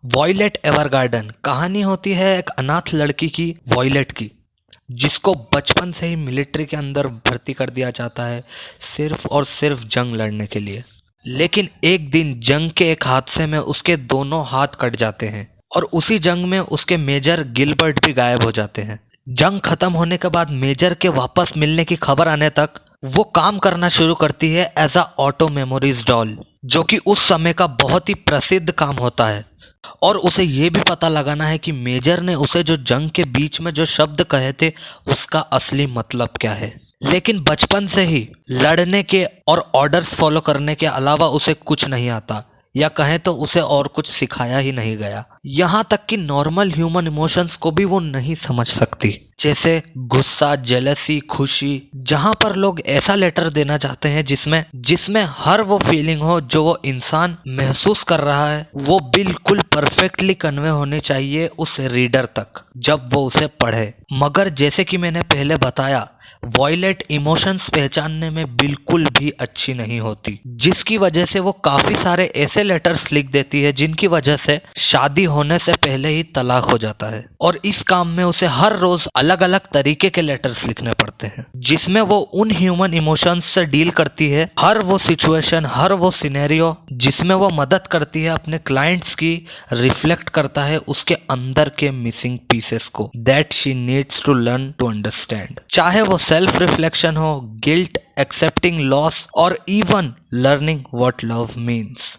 Violet एवरगार्डन कहानी होती है एक अनाथ लड़की की, वॉयलेट की, जिसको बचपन से ही मिलिट्री के अंदर भर्ती कर दिया जाता है सिर्फ और सिर्फ जंग लड़ने के लिए। लेकिन एक दिन जंग के एक हादसे में उसके दोनों हाथ कट जाते हैं और उसी जंग में उसके मेजर गिलबर्ट भी गायब हो जाते हैं। जंग खत्म होने के बाद मेजर के वापस मिलने की खबर आने तक वो काम करना शुरू करती है as a auto memories doll, जो कि उस समय का बहुत ही प्रसिद्ध काम होता है। और उसे ये भी पता लगाना है कि मेजर ने उसे जो जंग के बीच में जो शब्द कहे थे उसका असली मतलब क्या है। लेकिन बचपन से ही लड़ने के और ऑर्डर्स फॉलो करने के अलावा उसे कुछ नहीं आता, या कहें तो उसे और कुछ सिखाया ही नहीं गया। यहाँ तक कि नॉर्मल ह्यूमन इमोशंस को भी वो नहीं समझ सकती, जैसे गुस्सा, जेलसी, खुशी। जहाँ पर लोग ऐसा लेटर देना चाहते हैं जिसमें हर वो फीलिंग हो जो वो इंसान महसूस कर रहा है, वो बिल्कुल परफेक्टली कन्वे होने चाहिए उस रीडर तक जब वो उसे पढ़े। मगर जैसे कि मैंने पहले बताया, वॉयलेट इमोशंस पहचानने में बिल्कुल भी अच्छी नहीं होती, जिसकी वजह से वो काफी सारे ऐसे लेटर्स लिख देती है जिनकी वजह से शादी होने से पहले ही तलाक हो जाता है। और इस काम में उसे हर रोज अलग अलग तरीके के लेटर्स लिखने पड़ते हैं, जिसमें वो उन ह्यूमन इमोशंस से डील करती है, हर वो सिचुएशन, हर वो सिनेरियो जिसमें वो मदद करती है अपने क्लाइंट्स की, रिफ्लेक्ट करता है उसके अंदर के मिसिंग पीसेस को that she needs to learn to understand. चाहे वो सेल्फ रिफ्लेक्शन हो, गिल्ट, एक्सेप्टिंग लॉस, और even learning what love means.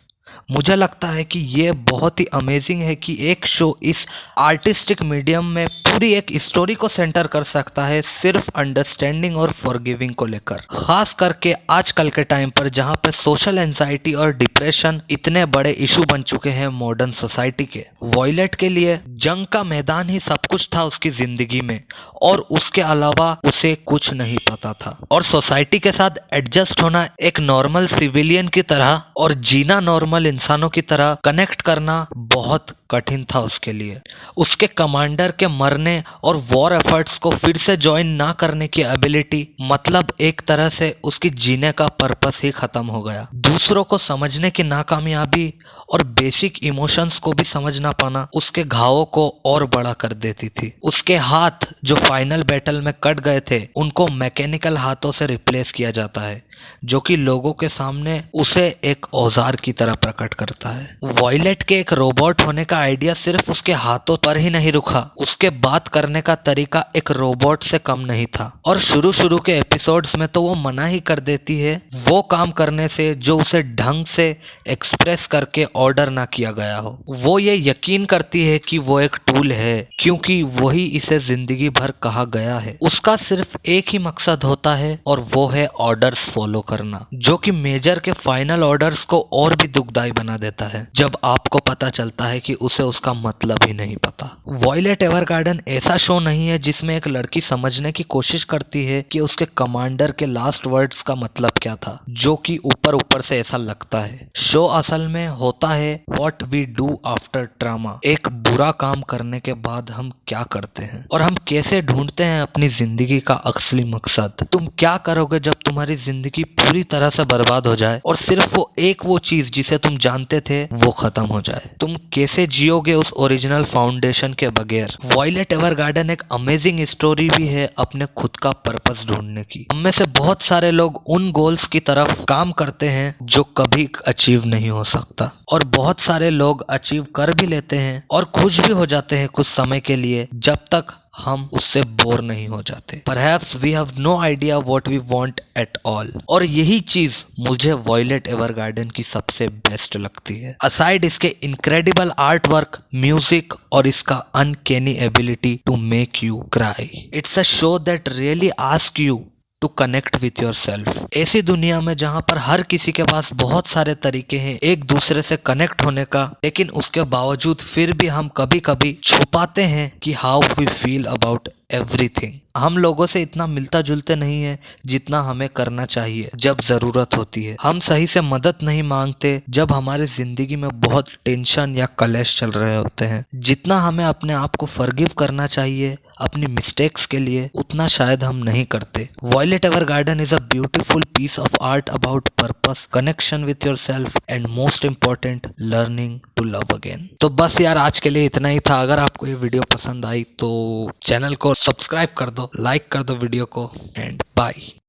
मुझे लगता है कि ये बहुत ही अमेजिंग है कि एक शो इस आर्टिस्टिक मीडियम में पूरी एक स्टोरी को सेंटर कर सकता है सिर्फ अंडरस्टैंडिंग और फॉरगिविंग को लेकर। खास करके आजकल के टाइम पर जहाँ पे सोशल एंजाइटी और डिप्रेशन इतने बड़े इशू बन चुके हैं मॉडर्न सोसाइटी के। वॉयलेट के लिए जंग का मैदान ही सब कुछ था उसकी जिंदगी में, और उसके अलावा उसे कुछ नहीं पता था। और सोसाइटी के साथ एडजस्ट होना एक नॉर्मल सिविलियन की तरह और जीना नॉर्मल इंसानों की तरह कनेक्ट करना बहुत कठिन था उसके लिए। उसके कमांडर के मरने और वॉर एफर्ट्स को फिर से ज्वाइन ना करने की एबिलिटी, मतलब एक तरह से उसकी जीने का पर्पस ही खत्म हो गया। दूसरों को समझने की नाकामयाबी और बेसिक इमोशंस को भी समझ ना पाना उसके घावों को और बड़ा कर देती थी। उसके हाथ जो फाइनल बैटल में कट गए थे उनको मैकेनिकल हाथों से रिप्लेस किया जाता है, जो कि लोगों के सामने उसे एक औजार की तरह प्रकट करता है। वॉयलेट के एक रोबोट होने का आइडिया सिर्फ उसके हाथों पर ही नहीं रुका, उसके बात करने का तरीका एक रोबोट से कम नहीं था। और शुरू के एपिसोड्स में तो वो मना ही कर देती है वो काम करने से जो उसे ढंग से एक्सप्रेस करके ऑर्डर ना किया गया हो। वो ये यकीन करती है कि वो एक टूल है, क्योंकि वही इसे जिंदगी भर कहा गया है। उसका सिर्फ एक ही मकसद होता है और वो है ऑर्डर्स फॉलो करना, जो कि मेजर के फाइनल ऑर्डर्स को और भी दुखदाई बना देता है जब आपको पता चलता है कि उसे उसका मतलब ही नहीं पता। वॉयलेट एवरगार्डन ऐसा शो नहीं है जिसमें एक लड़की समझने की कोशिश करती है कि उसके कमांडर के लास्ट वर्ड्स का मतलब क्या था, जो कि ऊपर ऊपर से ऐसा लगता है। शो असल में होता है what we do after trauma, एक बुरा काम करने के बाद हम क्या करते हैं और हम कैसे ढूंढते हैं अपनी जिंदगी का असली मकसद। तुम क्या करोगे जब तुम्हारी जिंदगी पूरी तरह से बर्बाद हो जाए और सिर्फ वो चीज जिसे तुम जानते थे वो खत्म हो जाए। तुम कैसे जियोगे उस ओरिजिनल फाउंडेशन के बगैर। वॉयलेट एवरगार्डन एक अमेजिंग स्टोरी भी है अपने खुद का पर्पस ढूंढने की। हम में से बहुत सारे लोग उन गोल्स की तरफ काम करते हैं जो कभी अचीव नहीं हो सकता, और बहुत सारे लोग अचीव कर भी लेते हैं और खुश भी हो जाते हैं कुछ समय के लिए, जब तक हम उससे बोर नहीं हो जाते। Perhaps we have no idea what we want at all। और यही चीज मुझे वॉयलेट एवरगार्डन की सबसे बेस्ट लगती है। असाइड इसके इनक्रेडिबल आर्ट वर्क, म्यूजिक और इसका uncanny ability to make you cry. It's a show that really ask you to connect with your self. ऐसी दुनिया में जहाँ पर हर किसी के पास बहुत सारे तरीके हैं एक दूसरे से कनेक्ट होने का, लेकिन उसके बावजूद फिर भी हम कभी कभी छुपाते हैं कि how we feel about everything. हम लोगों से इतना मिलता जुलते नहीं है जितना हमें करना चाहिए जब जरूरत होती है। हम सही से मदद नहीं मांगते जब हमारी जिंदगी में बहुत टेंशन या कलेश चल रहे होते हैं। जितना हमें अपने आप को फॉरगिव करना चाहिए अपनी मिस्टेक्स के लिए, उतना शायद हम नहीं करते। Violet Evergarden is a beautiful piece of art about purpose, connection with your self and most important learning to love again. तो बस यार आज के लिए इतना ही था। अगर आपको ये वीडियो पसंद आई तो चैनल को सब्सक्राइब कर दो, लाइक कर दो वीडियो को, एंड बाय।